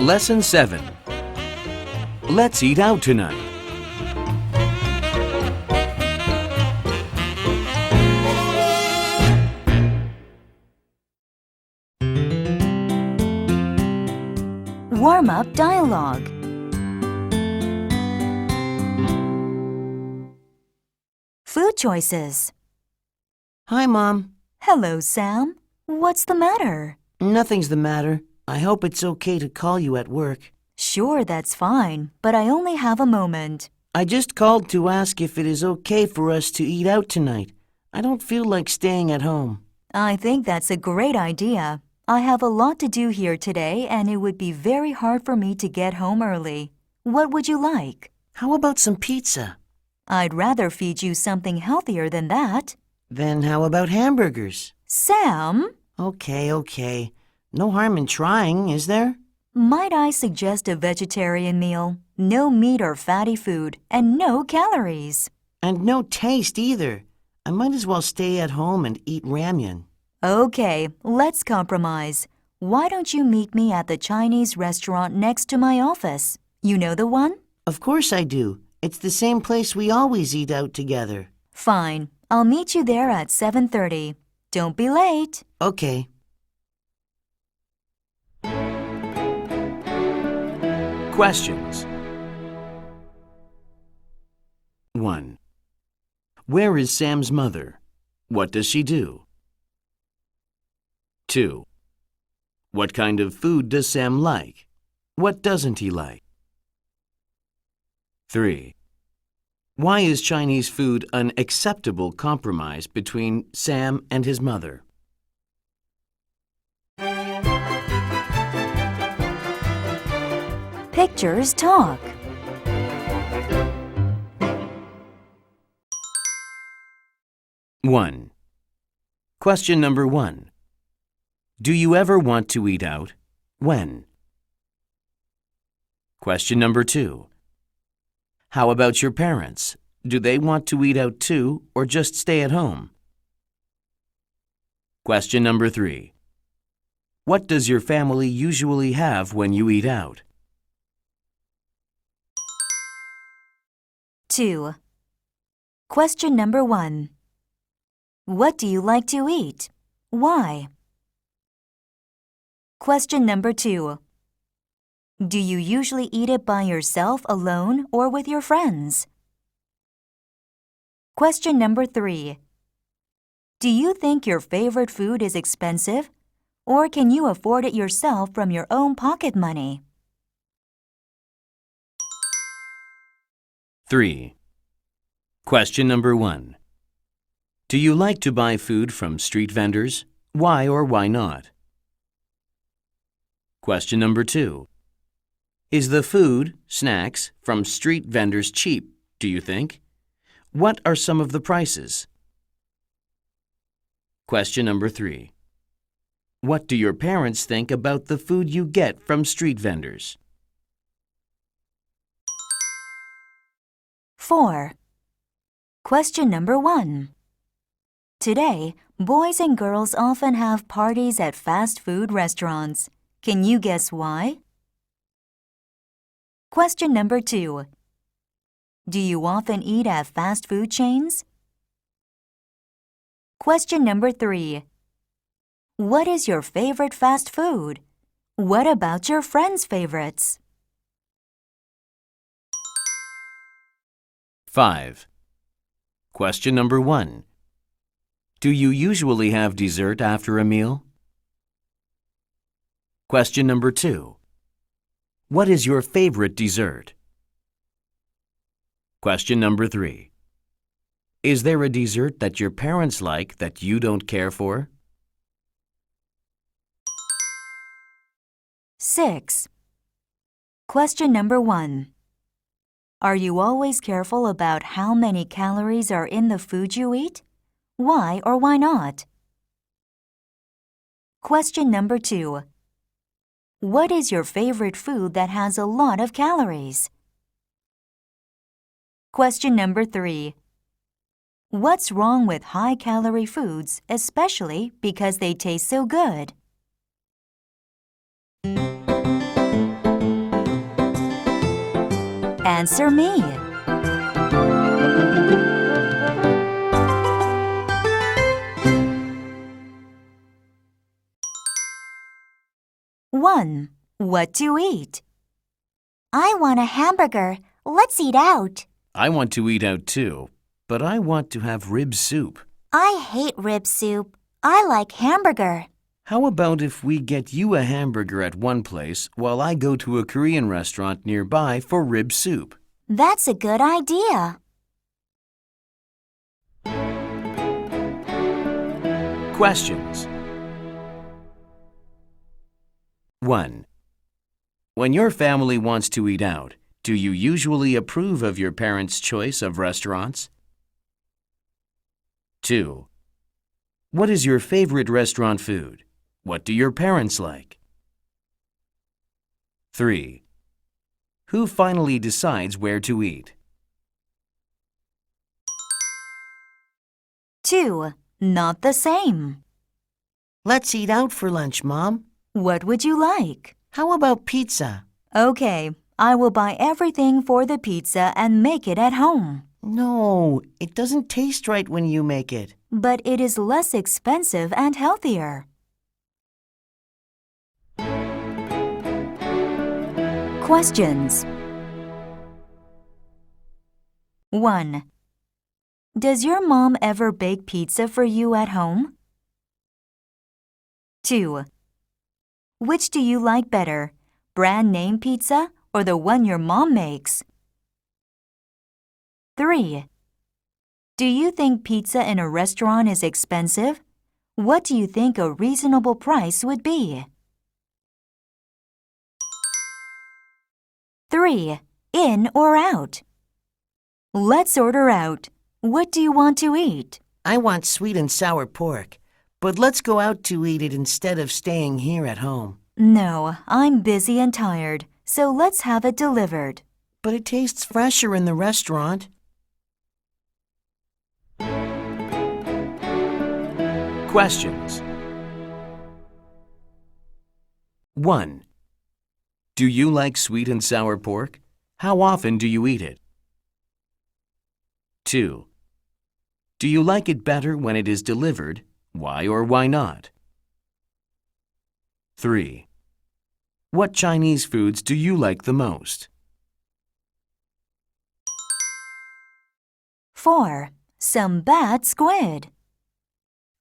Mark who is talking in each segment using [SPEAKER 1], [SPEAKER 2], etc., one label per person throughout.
[SPEAKER 1] Lesson 7. Let's eat out tonight.
[SPEAKER 2] Warm-up dialogue. Food choices.
[SPEAKER 3] Hi, Mom.
[SPEAKER 2] Hello, Sam. What's the matter?
[SPEAKER 3] Nothing's the matter. I hope it's okay to call you at work.
[SPEAKER 2] Sure, that's fine, but I only have a moment.
[SPEAKER 3] I just called to ask if it is okay for us to eat out tonight. I don't feel like staying at home.
[SPEAKER 2] I think that's a great idea. I have a lot to do here today, and it would be very hard for me to get home early. What would you like?
[SPEAKER 3] How about some pizza?
[SPEAKER 2] I'd rather feed you something healthier than that.
[SPEAKER 3] Then how about hamburgers?
[SPEAKER 2] Sam?
[SPEAKER 3] Okay. No harm in trying, is there?
[SPEAKER 2] Might I suggest a vegetarian meal? No meat or fatty food, and no calories.
[SPEAKER 3] And no taste either. I might as well stay at home and eat ramyun.
[SPEAKER 2] Okay, let's compromise. Why don't you meet me at the Chinese restaurant next to my office? You know the one?
[SPEAKER 3] Of course I do. It's the same place we always eat out together.
[SPEAKER 2] Fine. I'll meet you there at 7:30. Don't be late.
[SPEAKER 3] Okay.
[SPEAKER 1] Questions. 1. Where is Sam's mother? What does she do? 2. What kind of food does Sam like? What doesn't he like? 3. Why is Chinese food an acceptable compromise between Sam and his mother?
[SPEAKER 2] Pictures talk.
[SPEAKER 1] One. Question number 1. Do you ever want to eat out? When? Question number 2. How about your parents? Do they want to eat out too, or just stay at home? Question number 3. What does your family usually have when you eat out?
[SPEAKER 2] 2. Question number 1. What do you like to eat? Why? Question number 2. Do you usually eat it by yourself alone or with your friends? Question number 3. Do you think your favorite food is expensive, or can you afford it yourself from your own pocket money?
[SPEAKER 1] 3. Question number 1. Do you like to buy food from street vendors? Why or why not? Question number 2. Is the food, snacks, from street vendors cheap, do you think? What are some of the prices? Question number 3. What do your parents think about the food you get from street vendors?
[SPEAKER 2] 4. Question number 1. Today, boys and girls often have parties at fast food restaurants. Can you guess why? Question number 2. Do you often eat at fast food chains? Question number 3. What is your favorite fast food? What about your friends' favorites?
[SPEAKER 1] 5. Question number 1. Do you usually have dessert after a meal? Question number 2. What is your favorite dessert? Question number 3. Is there a dessert that your parents like that you don't care for?
[SPEAKER 2] 6. Question number 1. Are you always careful about how many calories are in the food you eat? Why or why not? Question number 2. What is your favorite food that has a lot of calories? Question number 3. What's wrong with high-calorie foods, especially because they taste so good? Answer me. One. What to eat?
[SPEAKER 4] I want a hamburger. Let's eat out.
[SPEAKER 1] I want to eat out too, but I want to have rib soup.
[SPEAKER 4] I hate rib soup. I like hamburger.
[SPEAKER 1] How about if we get you a hamburger at one place while I go to a Korean restaurant nearby for rib soup?
[SPEAKER 4] That's a good idea.
[SPEAKER 1] Questions. 1. When your family wants to eat out, do you usually approve of your parents' choice of restaurants? 2. What is your favorite restaurant food? What do your parents like? 3. Who finally decides where to eat?
[SPEAKER 2] 2. Not the same.
[SPEAKER 3] Let's eat out for lunch, Mom.
[SPEAKER 2] What would you like?
[SPEAKER 3] How about pizza?
[SPEAKER 2] Okay, I will buy everything for the pizza and make it at home.
[SPEAKER 3] No, it doesn't taste right when you make it.
[SPEAKER 2] But it is less expensive and healthier. Questions. 1. Does your mom ever bake pizza for you at home? 2. Which do you like better, brand name pizza or the one your mom makes? 3. Do you think pizza in a restaurant is expensive? What do you think a reasonable price would be? 3. In or out? Let's order out. What do you want to eat?
[SPEAKER 3] I want sweet and sour pork, but let's go out to eat it instead of staying here at home.
[SPEAKER 2] No, I'm busy and tired, so let's have it delivered.
[SPEAKER 3] But it tastes fresher in the restaurant.
[SPEAKER 1] Questions. 1. Do you like sweet and sour pork? How often do you eat it? 2. Do you like it better when it is delivered? Why or why not? 3. What Chinese foods do you like the most?
[SPEAKER 2] 4. Some bad squid.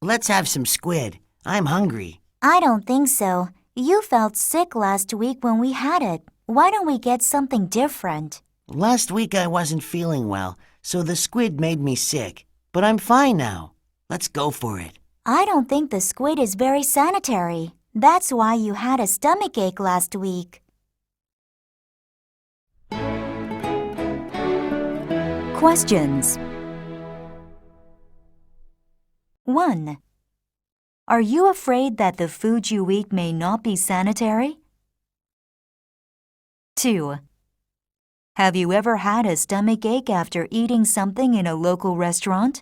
[SPEAKER 3] Let's have some squid. I'm hungry.
[SPEAKER 4] I don't think so. You felt sick last week when we had it. Why don't we get something different?
[SPEAKER 3] Last week I wasn't feeling well, so the squid made me sick. But I'm fine now. Let's go for it.
[SPEAKER 4] I don't think the squid is very sanitary. That's why you had a stomachache last week.
[SPEAKER 2] Questions. 1. Are you afraid that the food you eat may not be sanitary? 2. Have you ever had a stomachache after eating something in a local restaurant?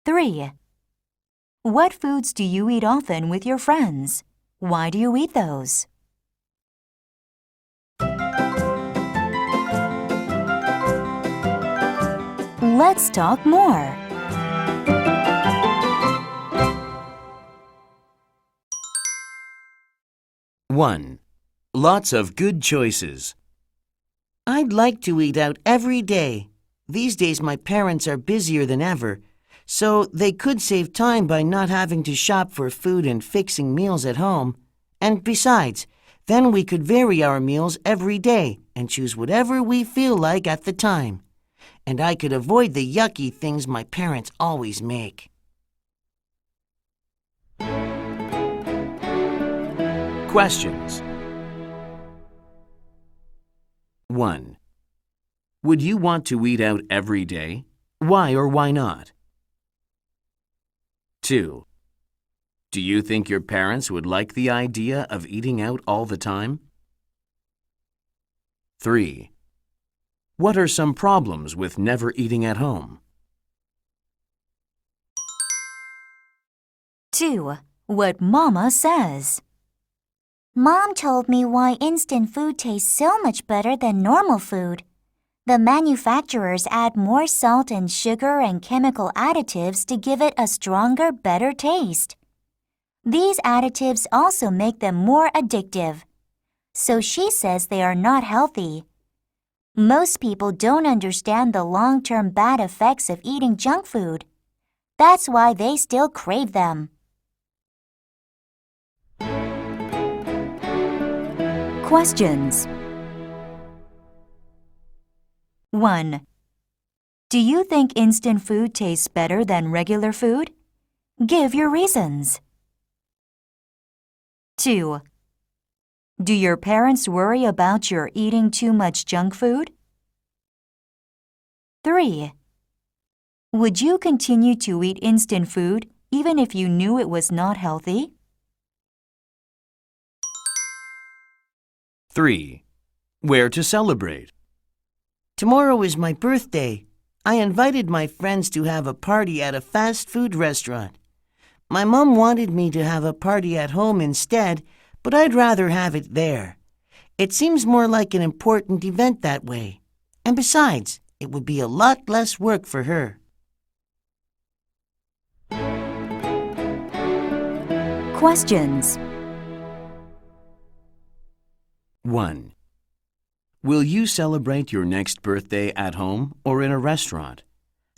[SPEAKER 2] 3. What foods do you eat often with your friends? Why do you eat those? Let's talk more.
[SPEAKER 1] 1. Lots of good choices.
[SPEAKER 3] I'd like to eat out every day. These days my parents are busier than ever, so they could save time by not having to shop for food and fixing meals at home. And besides, then we could vary our meals every day and choose whatever we feel like at the time. And I could avoid the yucky things my parents always make.
[SPEAKER 1] Questions. 1. Would you want to eat out every day? Why or why not? 2. Do you think your parents would like the idea of eating out all the time? 3. What are some problems with never eating at home?
[SPEAKER 2] 2. What Mama says.
[SPEAKER 4] Mom told me why instant food tastes so much better than normal food. The manufacturers add more salt and sugar and chemical additives to give it a stronger, better taste. These additives also make them more addictive. So she says they are not healthy. Most people don't understand the long-term bad effects of eating junk food. That's why they still crave them.
[SPEAKER 2] Questions. 1. Do you think instant food tastes better than regular food? Give your reasons. 2. Do your parents worry about your eating too much junk food? 3. Would you continue to eat instant food even if you knew it was not healthy?
[SPEAKER 1] 3. Where to celebrate?
[SPEAKER 3] Tomorrow is my birthday. I invited my friends to have a party at a fast food restaurant. My mom wanted me to have a party at home instead, but I'd rather have it there. It seems more like an important event that way. And besides, it would be a lot less work for her.
[SPEAKER 2] Questions.
[SPEAKER 1] 1. Will you celebrate your next birthday at home or in a restaurant?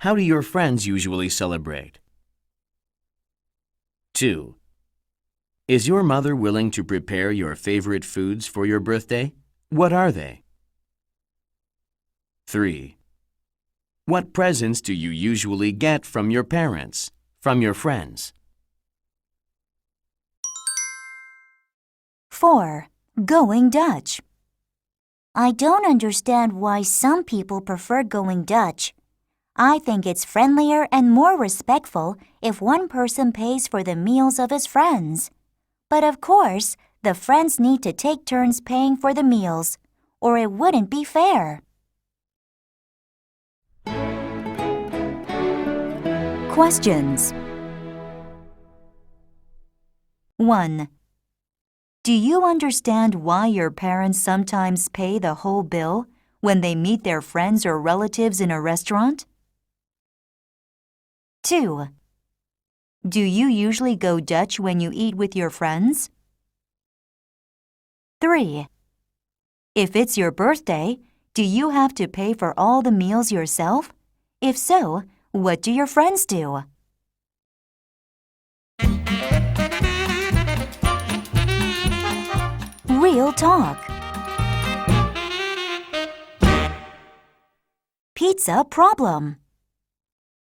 [SPEAKER 1] How do your friends usually celebrate? 2. Is your mother willing to prepare your favorite foods for your birthday? What are they? 3. What presents do you usually get from your parents, from your friends?
[SPEAKER 2] 4. Going Dutch.
[SPEAKER 4] I don't understand why some people prefer going Dutch. I think it's friendlier and more respectful if one person pays for the meals of his friends. But of course, the friends need to take turns paying for the meals, or it wouldn't be fair.
[SPEAKER 2] Questions. 1. Do you understand why your parents sometimes pay the whole bill when they meet their friends or relatives in a restaurant? 2. Do you usually go Dutch when you eat with your friends? 3. If it's your birthday, do you have to pay for all the meals yourself? If so, what do your friends do? Real talk. Pizza problem.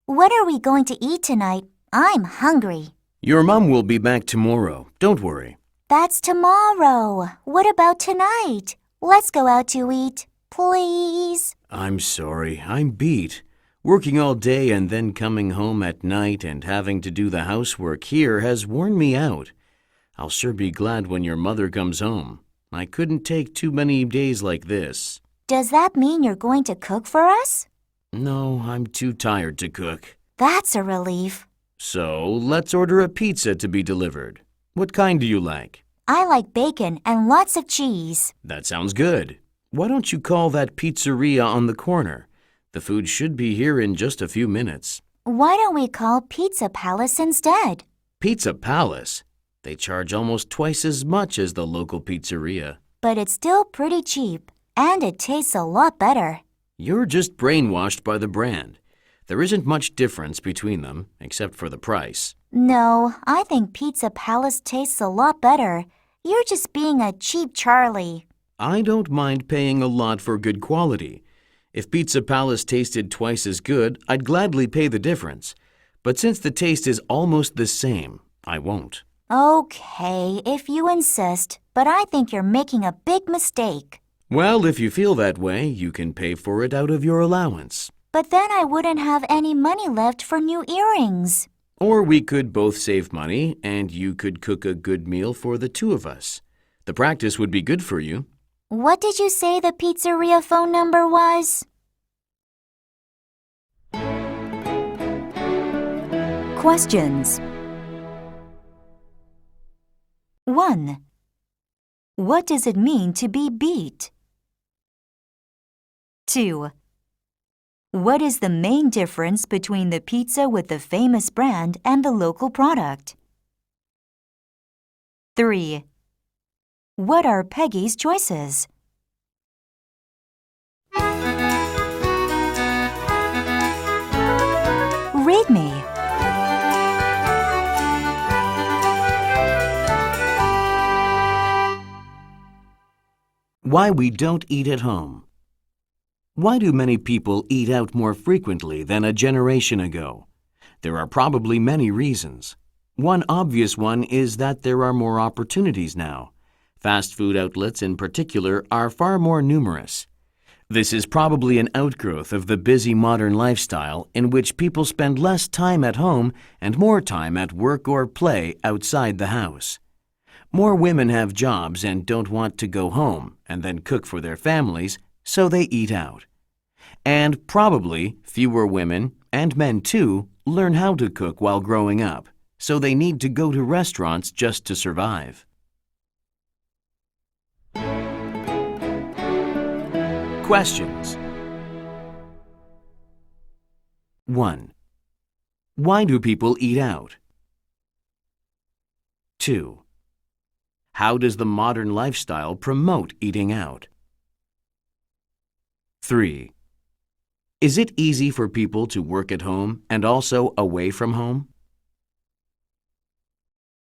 [SPEAKER 4] What are we going to eat tonight? I'm hungry.
[SPEAKER 1] Your mom will be back tomorrow. Don't worry.
[SPEAKER 4] That's tomorrow. What about tonight? Let's go out to eat, please.
[SPEAKER 1] I'm sorry. I'm beat. Working all day and then coming home at night and having to do the housework here has worn me out. I'll sure be glad when your mother comes home. I couldn't take too many days like this.
[SPEAKER 4] Does that mean you're going to cook for us?
[SPEAKER 1] No, I'm too tired to cook.
[SPEAKER 4] That's a relief.
[SPEAKER 1] So, let's order a pizza to be delivered. What kind do you like?
[SPEAKER 4] I like bacon and lots of cheese.
[SPEAKER 1] That sounds good. Why don't you call that pizzeria on the corner? The food should be here in just a few minutes.
[SPEAKER 4] Why don't we call Pizza Palace instead?
[SPEAKER 1] Pizza Palace? They charge almost twice as much as the local pizzeria.
[SPEAKER 4] But it's still pretty cheap, and it tastes a lot better.
[SPEAKER 1] You're just brainwashed by the brand. There isn't much difference between them, except for the price.
[SPEAKER 4] No, I think Pizza Palace tastes a lot better. You're just being a cheap Charlie.
[SPEAKER 1] I don't mind paying a lot for good quality. If Pizza Palace tasted twice as good, I'd gladly pay the difference. But since the taste is almost the same, I won't.
[SPEAKER 4] Okay, if you insist, but I think you're making a big mistake.
[SPEAKER 1] Well, if you feel that way, you can pay for it out of your allowance.
[SPEAKER 4] But then I wouldn't have any money left for new earrings.
[SPEAKER 1] Or we could both save money, and you could cook a good meal for the two of us. The practice would be good for you.
[SPEAKER 4] What did you say the pizzeria phone number was?
[SPEAKER 2] Questions. 1. What does it mean to be beat? 2. What is the main difference between the pizza with the famous brand and the local product? 3. What are Peggy's choices? Read me.
[SPEAKER 1] Why we don't eat at home. Why do many people eat out more frequently than a generation ago? There are probably many reasons. One obvious one is that there are more opportunities now. Fast food outlets in particular are far more numerous. This is probably an outgrowth of the busy modern lifestyle in which people spend less time at home and more time at work or play outside the house. More women have jobs and don't want to go home and then cook for their families, so they eat out. And probably fewer women, and men too, learn how to cook while growing up, so they need to go to restaurants just to survive. Questions. 1. Why do people eat out? 2. How does the modern lifestyle promote eating out? 3. Is it easy for people to work at home and also away from home?